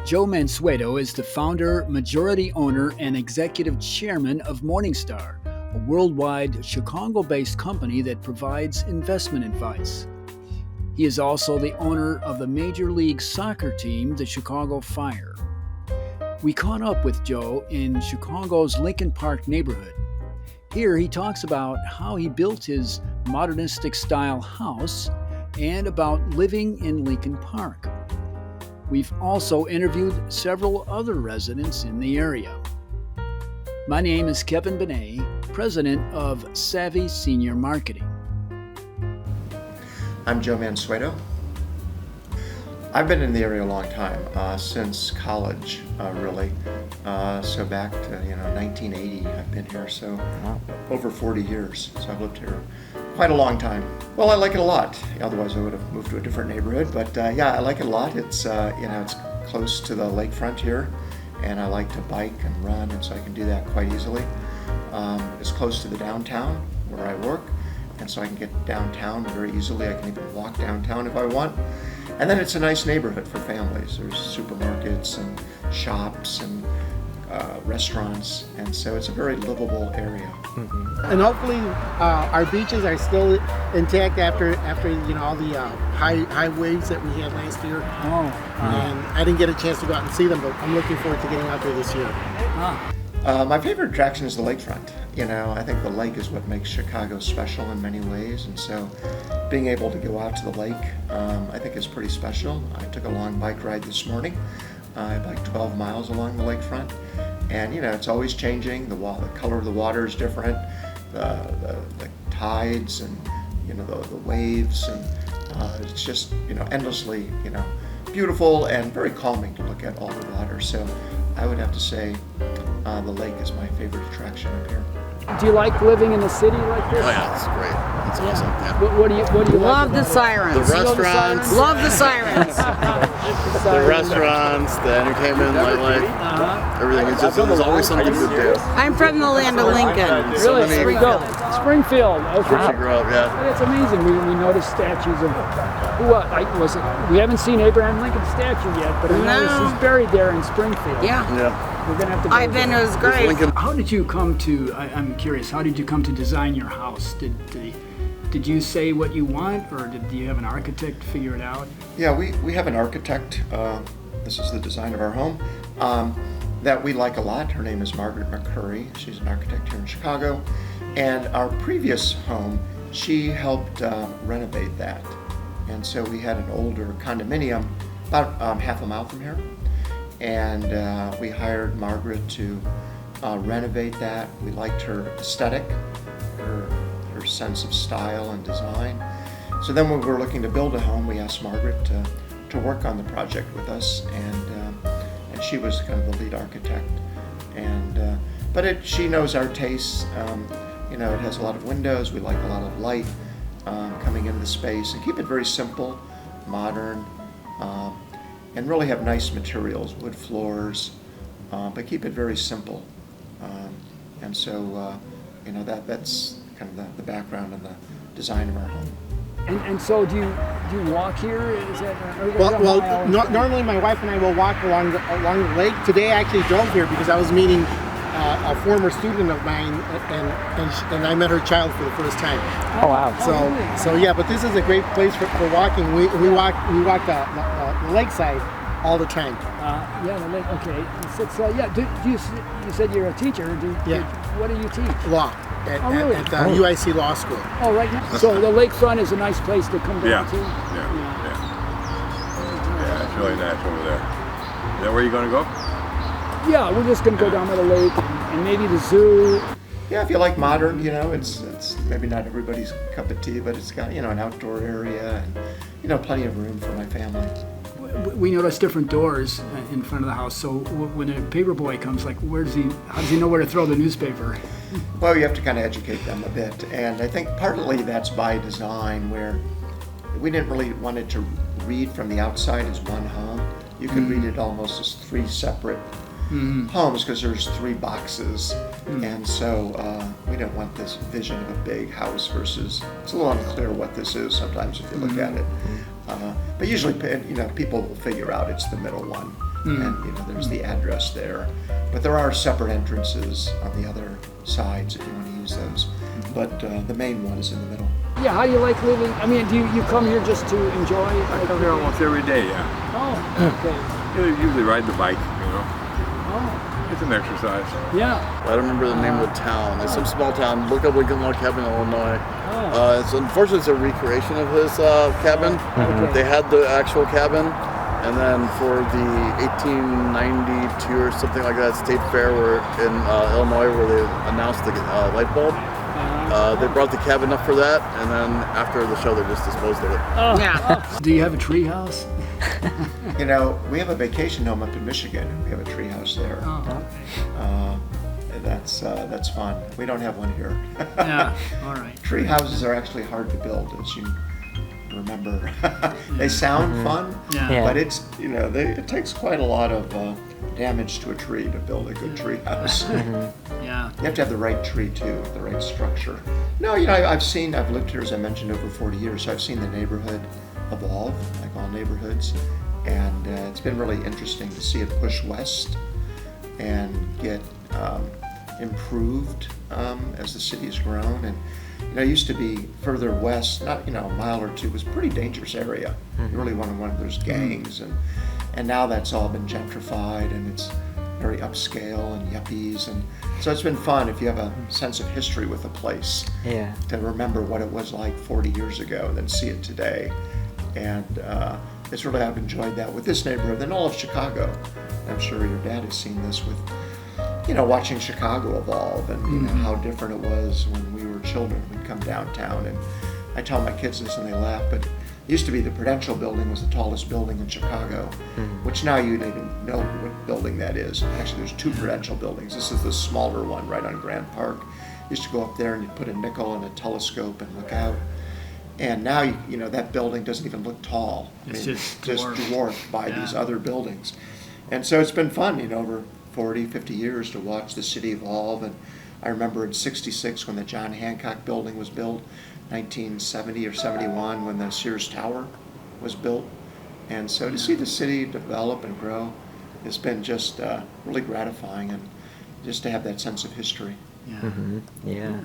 Joe Mansueto is the founder, majority owner, and executive chairman of Morningstar, a worldwide Chicago-based company that provides investment advice. He is also the owner of the Major League Soccer team, the Chicago Fire. We caught up with Joe in Chicago's Lincoln Park neighborhood. Here he talks about how he built his modernistic style house and about living in Lincoln Park. We've also interviewed several other residents in the area. My name is Kevin Benet, president of Savvy Senior Marketing. I'm Joe Mansueto. I've been in the area a long time, since college, really. So back to 1980, I've been here. So over 40 years. So I've lived here quite a long time. Well, I like it a lot. Otherwise, I would have moved to a different neighborhood. But yeah, I like it a lot. It's it's close to the lakefront here, and I like to bike and run, and so I can do that quite easily. It's close to the downtown where I work, and so I can get downtown very easily. I can even walk downtown if I want. And then it's a nice neighborhood for families. There's supermarkets and shops and restaurants, and so it's a very livable area. Mm-hmm. And hopefully our beaches are still intact after all the high waves that we had last year. And I didn't get a chance to go out and see them, but I'm looking forward to getting out there this year. My favorite attraction is the lakefront. I think the lake is what makes Chicago special in many ways, and so being able to go out to the lake, I think is pretty special. I took a long bike ride this morning. I biked 12 miles along the lakefront, and it's always changing. The color of the water is different, the tides, and the waves, and it's just endlessly beautiful and very calming to look at all the water. So I would have to say the lake is my favorite attraction up here. Do you like living in a city like this? Oh yeah, it's great. It's awesome. Yeah. What do you Love like the sirens. The restaurants. Love the sirens. The restaurants, the entertainment, nightlife, everything. It's just there's always something to do. I'm from the land of Lincoln. Really? Springfield. Okay. Where she grew up, yeah. It's amazing. We noticed statues of was it? We haven't seen Abraham Lincoln's statue yet, but I noticed he's buried there in Springfield. Yeah. We're gonna have to go I've been. It was great. How did you come to? I'm curious. How did you come to design your house? Did you say what you want, or did you have an architect figure it out? Yeah, we have an architect. This is the design of our home that we like a lot. Her name is Margaret McCurry. She's an architect here in Chicago, and our previous home, she helped renovate that. And so we had an older condominium about half a mile from here, and we hired Margaret to renovate that. We liked her aesthetic, her sense of style and design. So then when we were looking to build a home, we asked Margaret to work on the project with us, and she was kind of the lead architect. And but she knows our tastes. It has a lot of windows. We like a lot of light coming into the space, and keep it very simple, modern, and really have nice materials, wood floors, but keep it very simple. And so that's kind of the background and the design of our home. And so do you walk here? Is that Normally my wife and I will walk along the lake. Today I actually drove here because I was meeting a former student of mine, and I met her child for the first time. Oh wow! So yeah, but this is a great place for walking. We walk the lakeside all the time. Yeah, the lake. Okay. You said you're a teacher. What do you teach? Law at UIC Law School. Oh, right now. So the lakefront is a nice place to come down to. Yeah, it's really nice over there. Is that where you're going to go? Yeah, we're just going to go down to the lake and maybe the zoo. Yeah, if you like modern, it's maybe not everybody's cup of tea, but it's got an outdoor area and plenty of room for my family. We notice different doors in front of the house. So when a paper boy comes, how does he know where to throw the newspaper? Well, you have to kind of educate them a bit, and I think partly that's by design, where we didn't really want it to read from the outside as one home. You could read it almost as three separate homes because there's three boxes, and so we don't want this vision of a big house versus, it's a little unclear what this is sometimes if you look at it. But usually, people will figure out it's the middle one. and there's the address there. But there are separate entrances on the other sides if you want to use those. But the main one is in the middle. Yeah, how do you like living? I mean, do you come here just to enjoy? I come here almost every day, yeah. Oh, okay. Usually ride the bike, Oh, It's an exercise. yeah. I don't remember the name of the town. It's some small town. Look up Lincoln Log Cabin, Illinois. Oh. It's unfortunately it's a recreation of his cabin. Okay. They had the actual cabin, and then for the 1892 or something like that State Fair, where in Illinois, where they announced the light bulb. They brought the cabin up for that, and then after the show, they just disposed of it. Oh. Yeah. Do you have a tree house? We have a vacation home up in Michigan. We have a tree house there. Oh, That's fun. We don't have one here. yeah. All right. Tree houses are actually hard to build, as you remember. They sound fun, Yeah. but it's it takes quite a lot of damage to a tree to build a good tree house. Yeah. You have to have the right tree too, the right structure. No, I've lived here, as I mentioned, over 40 years, so I've seen the neighborhood evolve, like all neighborhoods, and it's been really interesting to see it push west and get improved as the city has grown. And it used to be further west, not a mile or two, was a pretty dangerous area. You really wanted one of those gangs, and now that's all been gentrified and it's very upscale and yuppies, and so it's been fun if you have a sense of history with a place to remember what it was like 40 years ago and then see it today. And I've enjoyed that with this neighborhood and all of Chicago. I'm sure your dad has seen this with watching Chicago evolve and how different it was when we were children. We'd come downtown, and I tell my kids this and they laugh, but it used to be the Prudential Building was the tallest building in Chicago, which now you don't even know what building that is. Actually, there's two Prudential buildings. This is the smaller one right on Grand Park. You used to go up there and you'd put a nickel and a telescope and look out. And now, that building doesn't even look tall. It's just dwarfed by these other buildings. And so it's been fun, over 40, 50 years to watch the city evolve. And I remember in '66 when the John Hancock building was built, 1970 or 71 when the Sears Tower was built. And so to see the city develop and grow, it's been just really gratifying, and just to have that sense of history. Yeah. Yeah.